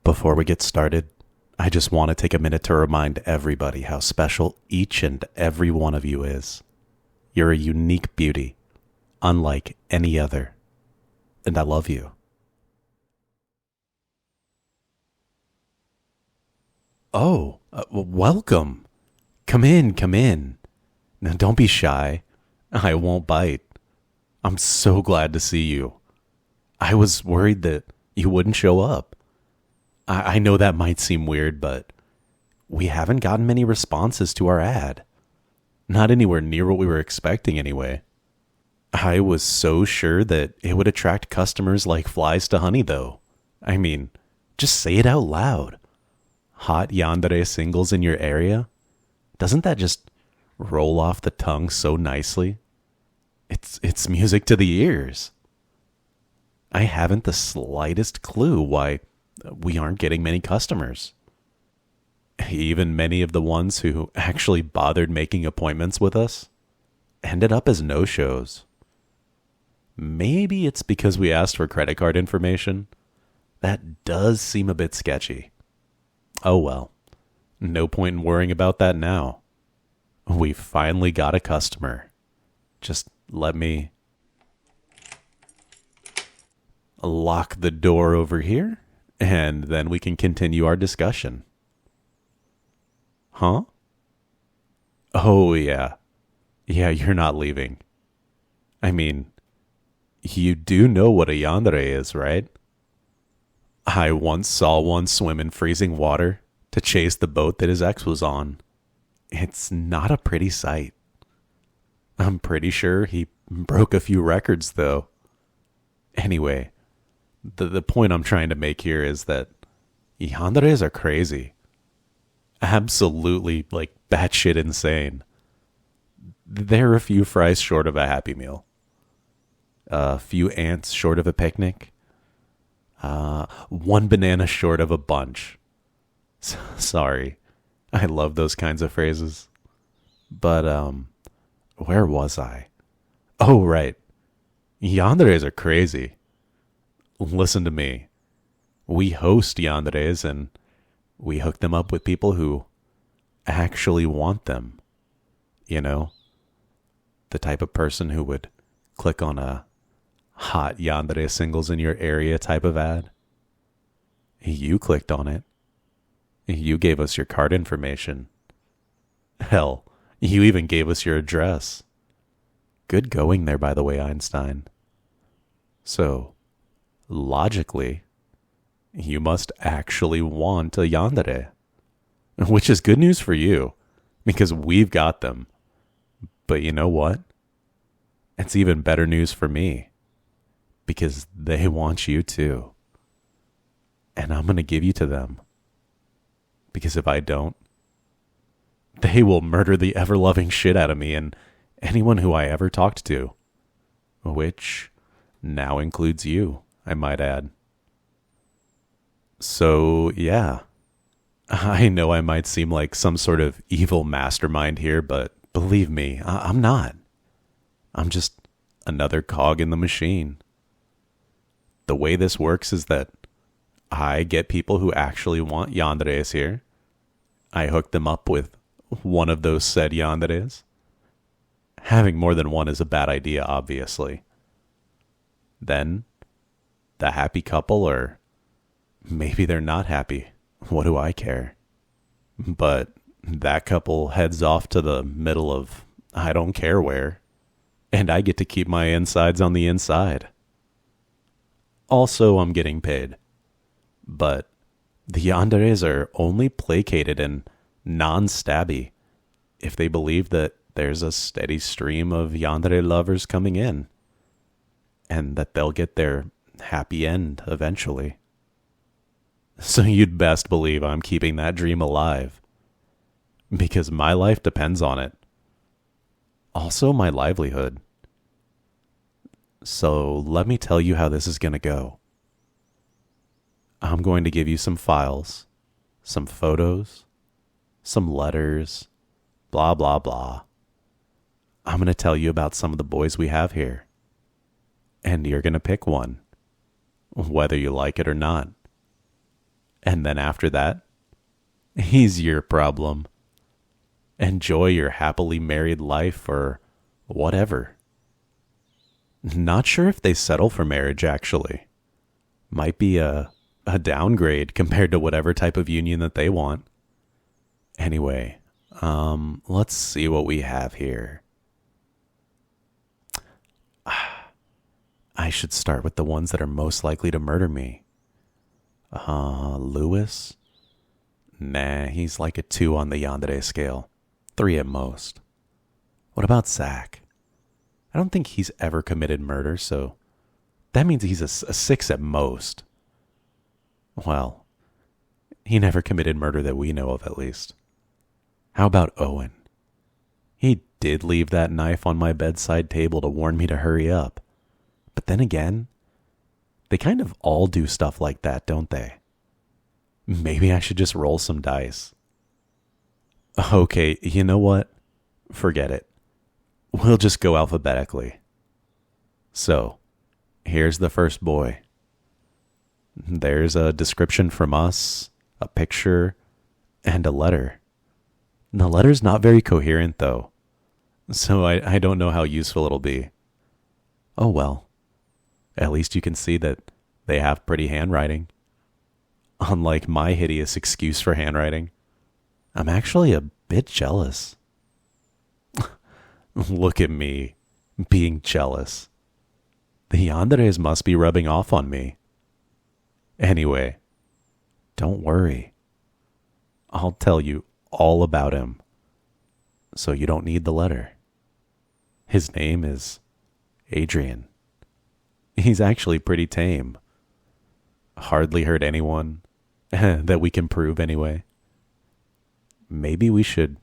Before we get started, I just want to take a minute to remind everybody how special each and every one of you is. You're a unique beauty, unlike any other, and I love you. Oh, welcome. Come in, come in. Now don't be shy. I won't bite. I'm so glad to see you. I was worried that you wouldn't show up. I know that might seem weird, but we haven't gotten many responses to our ad. Not anywhere near what we were expecting anyway. I was so sure that it would attract customers like flies to honey, though. I mean, just say it out loud. Hot yandere singles in your area? Doesn't that just roll off the tongue so nicely? It's music to the ears. I haven't the slightest clue why we aren't getting many customers. Even many of the ones who actually bothered making appointments with us ended up as no-shows. Maybe it's because we asked for credit card information. That does seem a bit sketchy. Oh well, no point in worrying about that now. We finally got a customer. Just let me lock the door over here, and then we can continue our discussion. Huh? Oh, yeah. Yeah, you're not leaving. I mean, you do know what a yandere is, right? I once saw one swim in freezing water to chase the boat that his ex was on. It's not a pretty sight. I'm pretty sure he broke a few records, though. Anyway, the point I'm trying to make here is that yanderes are crazy. Absolutely, like, batshit insane. They're a few fries short of a Happy Meal. A few ants short of a picnic. One banana short of a bunch. Sorry. I love those kinds of phrases. But, where was I? Oh, right. Yanderes are crazy. Listen to me. We host yanderes and we hook them up with people who actually want them. You know? The type of person who would click on a hot yandere singles in your area type of ad. You clicked on it. You gave us your card information. Hell, you even gave us your address. Good going there, by the way, Einstein. So, logically, you must actually want a yandere. Which is good news for you, because we've got them. But you know what? It's even better news for me, because they want you too. And I'm going to give you to them. Because if I don't, they will murder the ever-loving shit out of me and anyone who I ever talked to. Which now includes you, I might add. So, yeah. I know I might seem like some sort of evil mastermind here, but believe me, I'm not. I'm just another cog in the machine. The way this works is that I get people who actually want yanderes here. I hook them up with one of those said yanderes. Having more than one is a bad idea, obviously. Then, the happy couple, or maybe they're not happy. What do I care? But that couple heads off to the middle of I don't care where, and I get to keep my insides on the inside. Also, I'm getting paid. But the yanderes are only placated and non-stabby if they believe that there's a steady stream of yandere lovers coming in, and that they'll get their happy end eventually. So you'd best believe I'm keeping that dream alive, because my life depends on it. Also my livelihood. So let me tell you how this is going to go. I'm going to give you some files, some photos, some letters, blah, blah, blah. I'm going to tell you about some of the boys we have here. And you're going to pick one, whether you like it or not. And then after that, he's your problem. Enjoy your happily married life or whatever. Not sure if they settle for marriage, actually. Might be a downgrade compared to whatever type of union that they want. Anyway, let's see what we have here. I should start with the ones that are most likely to murder me. Lewis? Nah, he's like a 2 on the Yandere scale. 3 at most. What about Zach? I don't think he's ever committed murder, so that means he's a 6 at most. Well, he never committed murder that we know of, at least. How about Owen? He did leave that knife on my bedside table to warn me to hurry up. But then again, they kind of all do stuff like that, don't they? Maybe I should just roll some dice. Okay, you know what? Forget it. We'll just go alphabetically. So, here's the first boy. There's a description from us, a picture, and a letter. The letter's not very coherent, though, so I don't know how useful it'll be. Oh well. At least you can see that they have pretty handwriting. Unlike my hideous excuse for handwriting, I'm actually a bit jealous. Look at me, being jealous. The yanderes must be rubbing off on me. Anyway, don't worry. I'll tell you all about him, so you don't need the letter. His name is Adrien. He's actually pretty tame. Hardly hurt anyone, that we can prove anyway. Maybe we should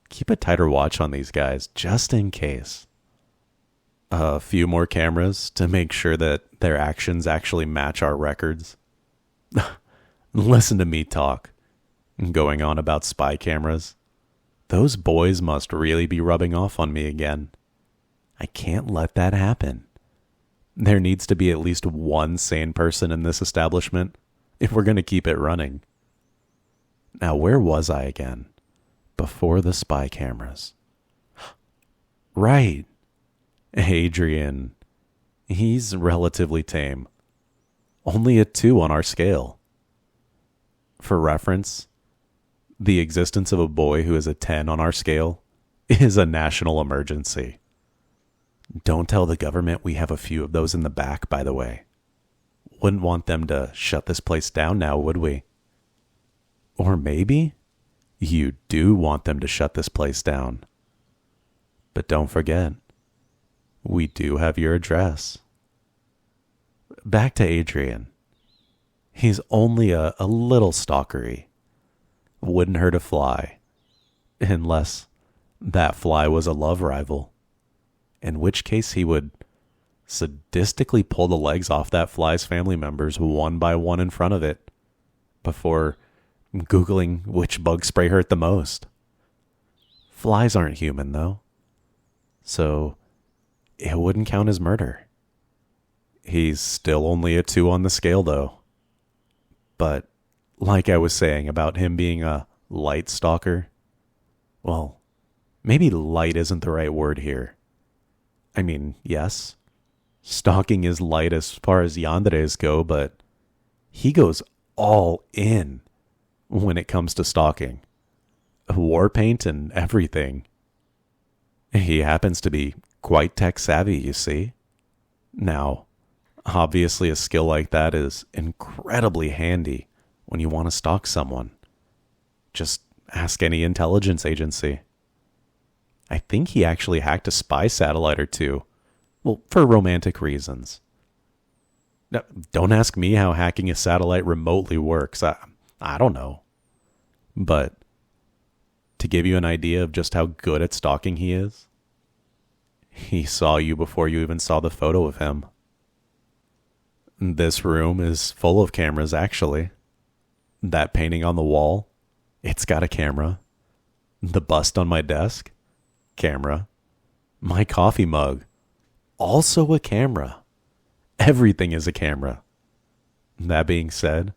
keep a tighter watch on these guys, just in case. A few more cameras to make sure that their actions actually match our records. Listen to me talk. Going on about spy cameras. Those boys must really be rubbing off on me again. I can't let that happen. There needs to be at least one sane person in this establishment if we're going to keep it running. Now, where was I again? Before the spy cameras. Right. Adrien. He's relatively tame. Only a 2 on our scale. For reference, the existence of a boy who is a 10 on our scale is a national emergency. Don't tell the government we have a few of those in the back, by the way. Wouldn't want them to shut this place down now, would we? Or maybe you do want them to shut this place down. But don't forget, we do have your address. Back to Adrien. He's only a little stalkery. Wouldn't hurt a fly. Unless that fly was a love rival. In which case he would sadistically pull the legs off that fly's family members one by one in front of it before Googling which bug spray hurt the most. Flies aren't human, though. So it wouldn't count as murder. He's still only a 2 on the scale, though. But like I was saying about him being a light stalker, well, maybe light isn't the right word here. I mean, yes, stalking is light as far as yanderes go, but he goes all in when it comes to stalking. War paint and everything. He happens to be quite tech savvy, you see. Now, obviously a skill like that is incredibly handy when you want to stalk someone. Just ask any intelligence agency. I think he actually hacked a spy satellite or 2. Well, for romantic reasons. Now, don't ask me how hacking a satellite remotely works. I don't know. But to give you an idea of just how good at stalking he is, he saw you before you even saw the photo of him. This room is full of cameras, actually. That painting on the wall, it's got a camera. The bust on my desk, camera. My coffee mug, also a camera. Everything is a camera. That being said,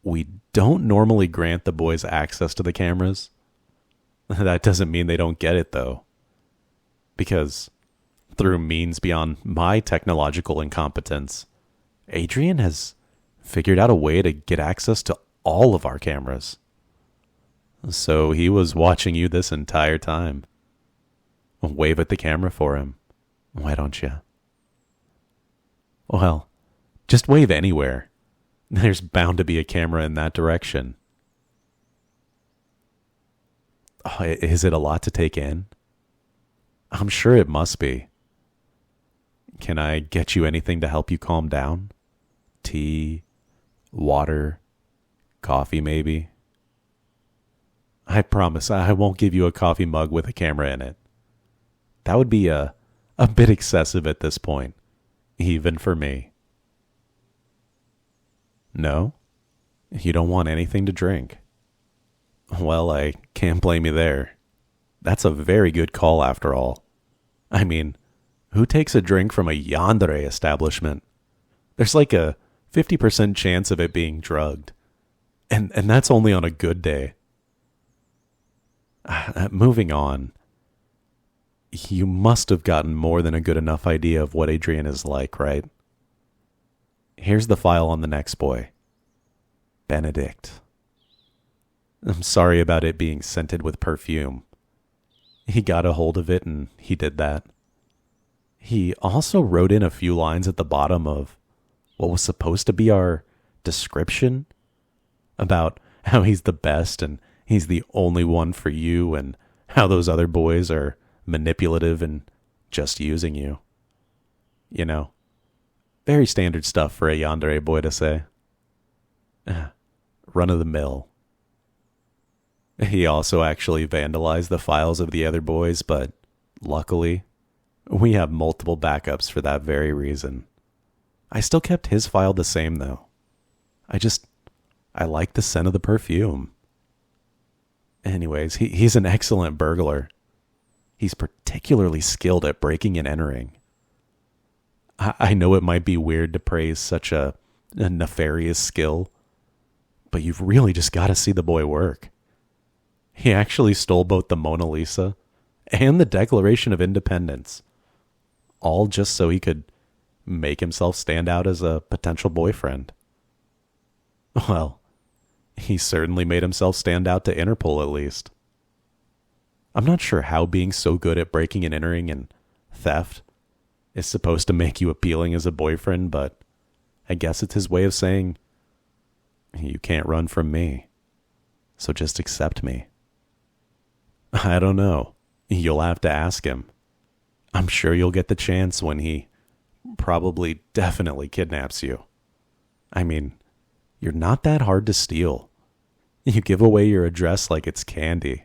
We don't normally grant the boys access to the cameras. That doesn't mean they don't get it, though. Because through means beyond my technological incompetence, Adrien has figured out a way to get access to all of our cameras. So he was watching you this entire time. Wave at the camera for him. Why don't you? Well, just wave anywhere. There's bound to be a camera in that direction. Oh, is it a lot to take in? I'm sure it must be. Can I get you anything to help you calm down? Tea, water, coffee maybe? I promise I won't give you a coffee mug with a camera in it. That would be a bit excessive at this point, even for me. No? You don't want anything to drink? Well, I can't blame you there. That's a very good call after all. I mean, who takes a drink from a Yandere establishment? There's like a 50% chance of it being drugged. And that's only on a good day. Moving on. You must have gotten more than a good enough idea of what Adrien is like, right? Here's the file on the next boy. Benedict. I'm sorry about it being scented with perfume. He got a hold of it and he did that. He also wrote in a few lines at the bottom of what was supposed to be our description about how he's the best and he's the only one for you and how those other boys are manipulative and just using you. You know, very standard stuff for a Yandere boy to say. Run of the mill. He also actually vandalized the files of the other boys, but luckily, we have multiple backups for that very reason. I still kept his file the same, though. I like the scent of the perfume. Anyways, he's an excellent burglar. He's particularly skilled at breaking and entering. I know it might be weird to praise such a nefarious skill, but you've really just got to see the boy work. He actually stole both the Mona Lisa and the Declaration of Independence, all just so he could make himself stand out as a potential boyfriend. Well, he certainly made himself stand out to Interpol at least. I'm not sure how being so good at breaking and entering and theft is supposed to make you appealing as a boyfriend, but I guess it's his way of saying, you can't run from me, so just accept me. I don't know. You'll have to ask him. I'm sure you'll get the chance when he probably definitely kidnaps you. I mean, you're not that hard to steal. You give away your address like it's candy.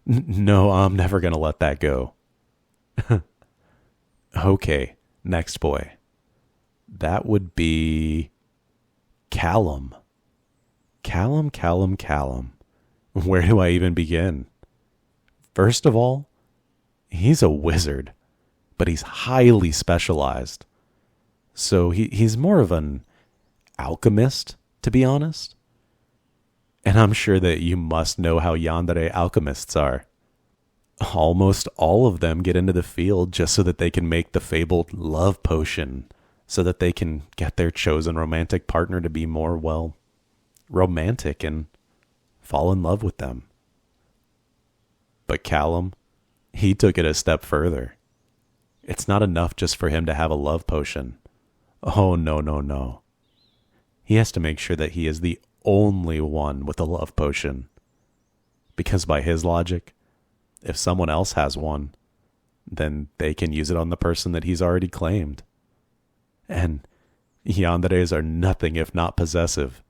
No, I'm never going to let that go. Okay, next boy. That would be Callum. Callum. Where do I even begin? First of all, he's a wizard, but he's highly specialized. So he's more of an alchemist, to be honest. And I'm sure that you must know how Yandere alchemists are. Almost all of them get into the field just so that they can make the fabled love potion, so that they can get their chosen romantic partner to be more, well, romantic and fall in love with them. But Callum, he took it a step further. It's not enough just for him to have a love potion. Oh, no. He has to make sure that he is the only one with a love potion. Because by his logic, if someone else has one, then they can use it on the person that he's already claimed. And yanderes are nothing if not possessive.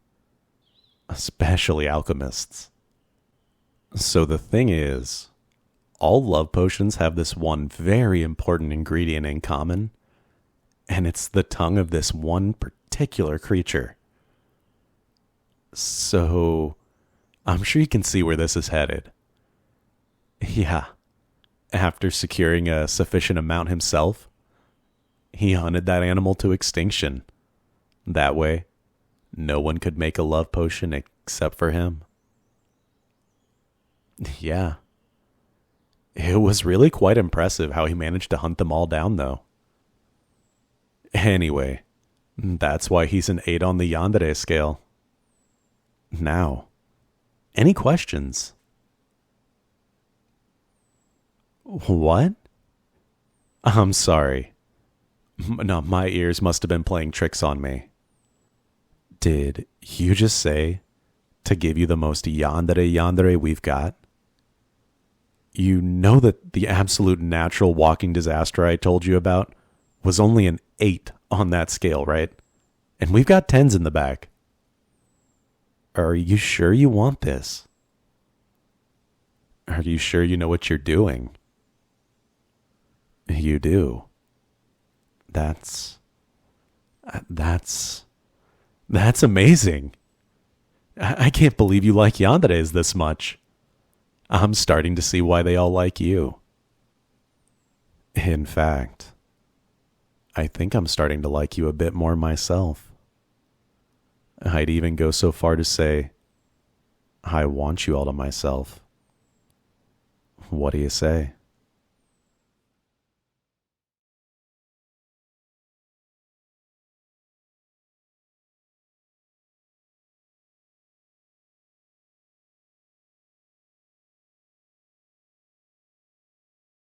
Especially alchemists. So the thing is, all love potions have this one very important ingredient in common, and it's the tongue of this one particular creature. So, I'm sure you can see where this is headed. Yeah, after securing a sufficient amount himself, he hunted that animal to extinction. That way, no one could make a love potion except for him? Yeah. It was really quite impressive how he managed to hunt them all down, though. Anyway, that's why he's an 8 on the Yandere scale. Now, any questions? What? I'm sorry. No, my ears must have been playing tricks on me. Did you just say to give you the most yandere we've got? You know that the absolute natural walking disaster I told you about was only an 8 on that scale, right? And we've got 10s in the back. Are you sure you want this? Are you sure you know what you're doing? You do. That's amazing. I can't believe you like yanderes this much. I'm starting to see why they all like you. In fact, I think I'm starting to like you a bit more myself. I'd even go so far to say, I want you all to myself. What do you say?